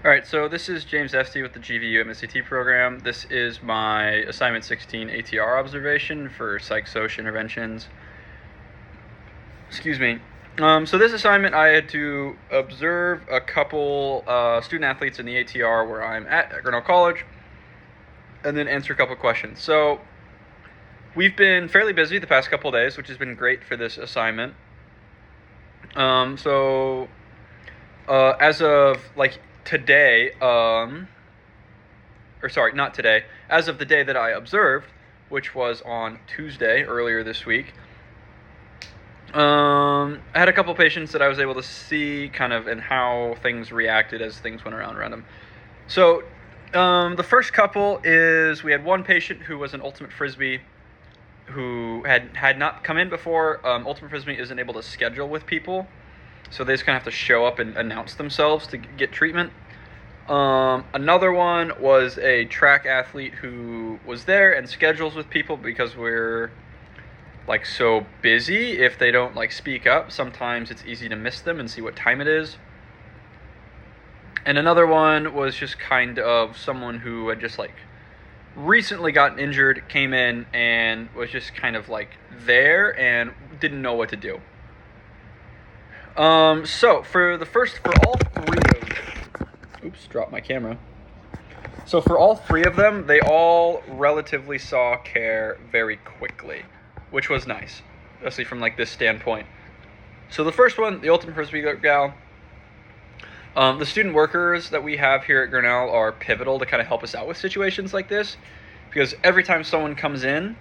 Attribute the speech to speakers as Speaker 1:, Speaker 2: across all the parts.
Speaker 1: Alright, so this is James Esty with the GVU msat program. This is my assignment 16 ATR observation for psychsoc interventions. Excuse me. So this assignment, I had to observe a couple student athletes in the ATR where I'm at Grinnell College, and then answer a couple questions. So we've been fairly busy the past couple days, which has been great for this assignment. As of today, not today, as of the day that I observed, which was on Tuesday earlier this week, I had a couple patients that I was able to see kind of and how things reacted as things went around them. So the first couple is we had one patient who was an ultimate frisbee who had not come in before. Ultimate frisbee isn't able to schedule with people, so they just kind of have to show up and announce themselves to get treatment. Another one was a track athlete who was there and schedules with people because we're so busy. If they don't speak up, sometimes it's easy to miss them and see what time it is. And another one was just kind of someone who had just recently gotten injured, came in and was just kind of there and didn't know what to do. So for all three of, oops, dropped my camera. So for all three of them, they all relatively saw care very quickly, which was nice, especially from this standpoint. So the first one, the ultimate frisbee gal, the student workers that we have here at Grinnell are pivotal to kind of help us out with situations like this, because every time someone comes in,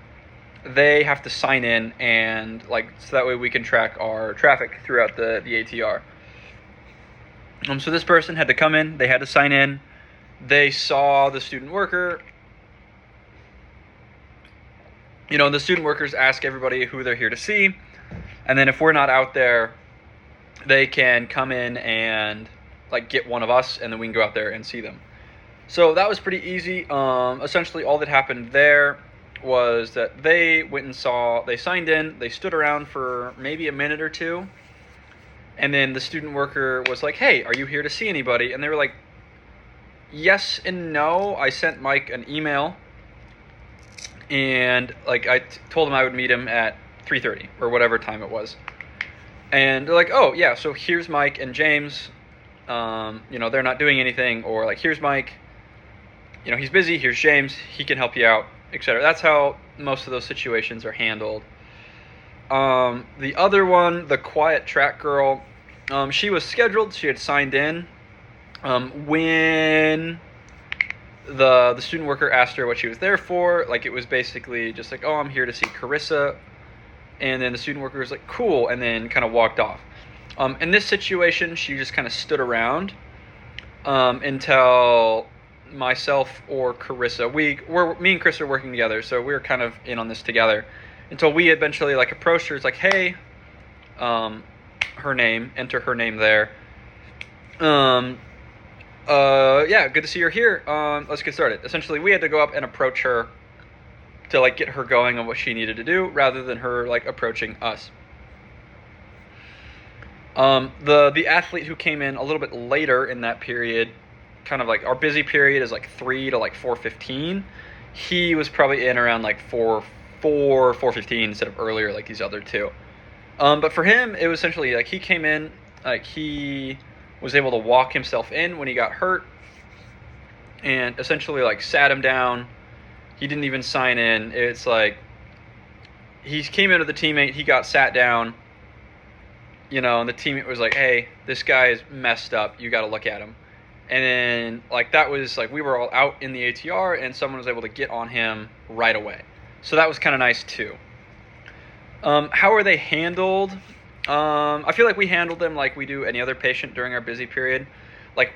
Speaker 1: they have to sign in and so that way we can track our traffic throughout the ATR. So this person had to come in, they had to sign in, they saw the student worker. The student workers ask everybody who they're here to see, and then if we're not out there, they can come in and get one of us, and then we can go out there and see them. So that was pretty easy. Essentially all that happened there was that they went and they signed in, they stood around for maybe a minute or two, and then the student worker was like, "Hey, are you here to see anybody?" And they were like, "Yes and no." I sent Mike an email, and I told him I would meet him at 3:30 or whatever time it was. And they're like, "Oh yeah, so here's Mike and James. They're not doing anything," or here's Mike, he's busy, here's James, he can help you out, etc. That's how most of those situations are handled. The other one, the quiet track girl, she was scheduled, she had signed in. When the student worker asked her what she was there for, it was basically just "Oh, I'm here to see Carissa," and then the student worker was like, "Cool," and then kind of walked off. In this situation, she just kind of stood around until myself or Carissa, me and Chris are working together, so we were kind of in on this together, until we eventually approached her. It's like, "Hey," her name, enter her name there. Yeah, good to see you're here. Let's get started. Essentially, we had to go up and approach her to get her going on what she needed to do, rather than her approaching us. The athlete who came in a little bit later in that period, kind of our busy period is 3 to 4:15. He was probably in around 4:15 instead of earlier these other two. But for him, it was essentially he came in, he was able to walk himself in when he got hurt, and essentially sat him down. He didn't even sign in. It's he came in with a teammate, he got sat down, and the teammate was like, "Hey, this guy is messed up, you got to look at him." And then that was we were all out in the ATR, and someone was able to get on him right away. So that was kind of nice too. How are they handled? I feel we handled them like we do any other patient during our busy period.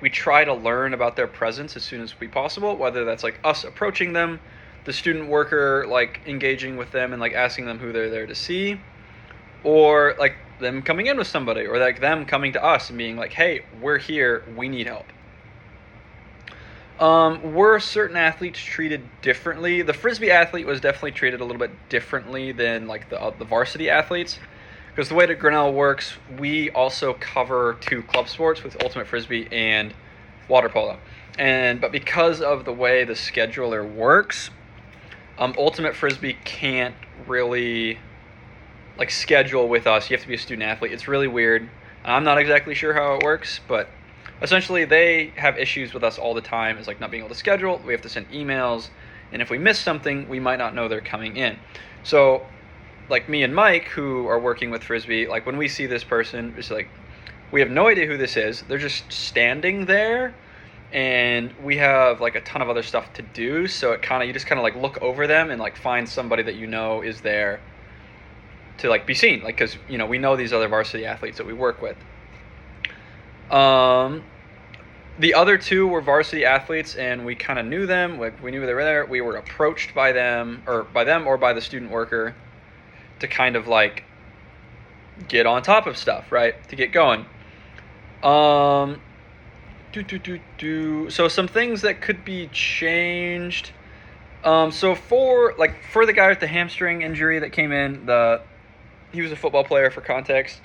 Speaker 1: We try to learn about their presence as soon as possible, whether that's us approaching them, the student worker engaging with them and asking them who they're there to see, or them coming in with somebody, or them coming to us and being "Hey, we're here, we need help." Were certain athletes treated differently? The frisbee athlete was definitely treated a little bit differently than the varsity athletes, because the way that Grinnell works, we also cover 2 club sports with ultimate frisbee and water polo. But because of the way the scheduler works, Ultimate Frisbee can't really like schedule with us. You have to be a student athlete. It's really weird. I'm not exactly sure how it works, but essentially they have issues with us all the time. It's like not being able to schedule. We have to send emails, and if we miss something, we might not know they're coming in. So like me and Mike, who are working with Frisbee, like when we see this person, it's like we have no idea who this is. They're just standing there, and we have like a ton of other stuff to do. So you just kind of like look over them and like find somebody that you know is there to like be seen, like, because we know these other varsity athletes that we work with. The other two were varsity athletes, and we kind of knew them. Like we knew they were there. We were approached by them or by the student worker to kind of like get on top of stuff, right? To get going. So some things that could be changed. So for the guy with the hamstring injury that came in, he was a football player for context.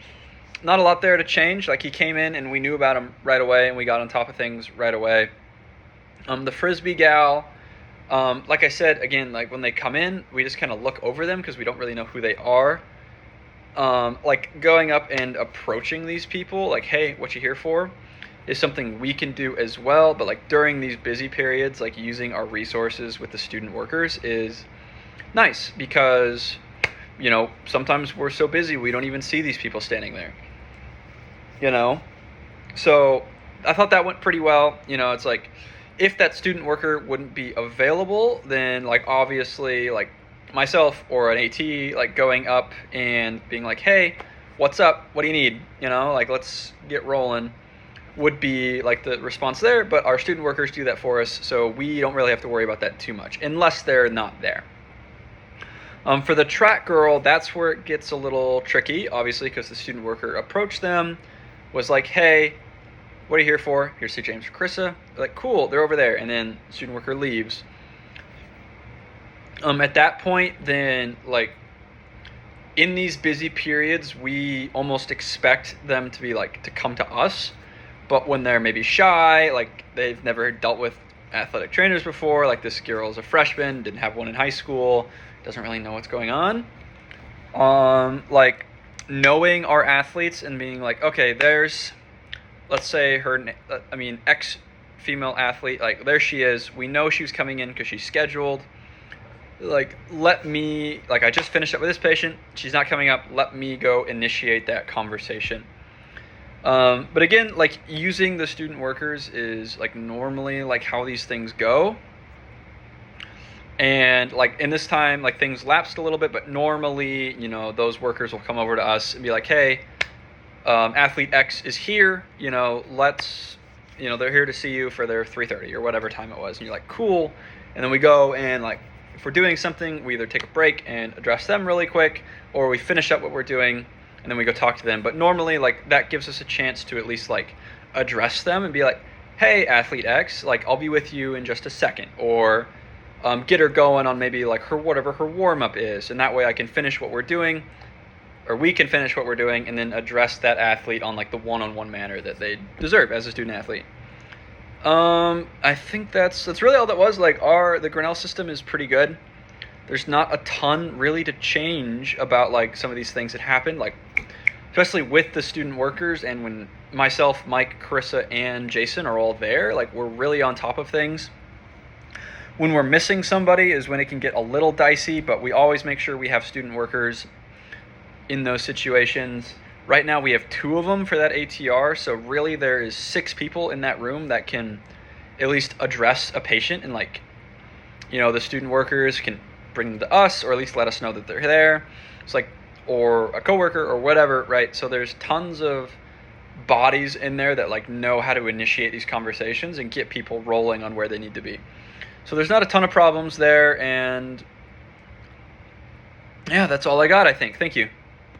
Speaker 1: Not a lot there to change. Like he came in and we knew about him right away, and we got on top of things right away. The Frisbee gal, like I said, again, like when they come in, we just kind of look over them because we don't really know who they are. Like going up and approaching these people, like, hey, what you here for, is something we can do as well. But like during these busy periods, like using our resources with the student workers is nice because, sometimes we're so busy we don't even see these people standing there. So I thought that went pretty well. It's like if that student worker wouldn't be available, then like obviously like myself or an AT like going up and being like, hey, what's up? What do you need? Like let's get rolling would be like the response there. But our student workers do that for us, so we don't really have to worry about that too much unless they're not there. For the track girl, that's where it gets a little tricky, obviously, because the student worker approached them, was like, hey, what are you here for? Here's St. James for Carissa. They're like, cool, they're over there. And then the student worker leaves. At that point, then, like, in these busy periods, we almost expect them to be, like, to come to us. But when they're maybe shy, like, they've never dealt with athletic trainers before, like this girl is a freshman, didn't have one in high school, doesn't really know what's going on. Like knowing our athletes and being like, okay, there's, let's say ex female athlete, like there she is. We know she was coming in because she's scheduled. Like, I just finished up with this patient. She's not coming up. Let me go initiate that conversation. But again, like using the student workers is like normally like how these things go. And like in this time, like things lapsed a little bit, but normally, those workers will come over to us and be like, hey, athlete X is here, let's, they're here to see you for their 3:30 or whatever time it was. And you're like, cool. And then we go and like, if we're doing something, we either take a break and address them really quick, or we finish up what we're doing and then we go talk to them. But normally like that gives us a chance to at least like address them and be like, hey, athlete X, like I'll be with you in just a second, or get her going on maybe like whatever her warm-up is, and that way I can finish what we're doing, or we can finish what we're doing, and then address that athlete on like the one-on-one manner that they deserve as a student athlete. I think that's really all that was. Like the Grinnell system is pretty good. There's not a ton really to change about like some of these things that happen, like especially with the student workers, and when myself, Mike, Carissa, and Jason are all there, like we're really on top of things. When we're missing somebody is when it can get a little dicey, but we always make sure we have student workers in those situations. Right now we have 2 of them for that ATR, so really there is 6 people in that room that can at least address a patient, and like, the student workers can bring them to us, or at least let us know that they're there. It's like, or a coworker or whatever, right? So there's tons of bodies in there that like know how to initiate these conversations and get people rolling on where they need to be. So there's not a ton of problems there, and yeah, that's all I got, I think. Thank you.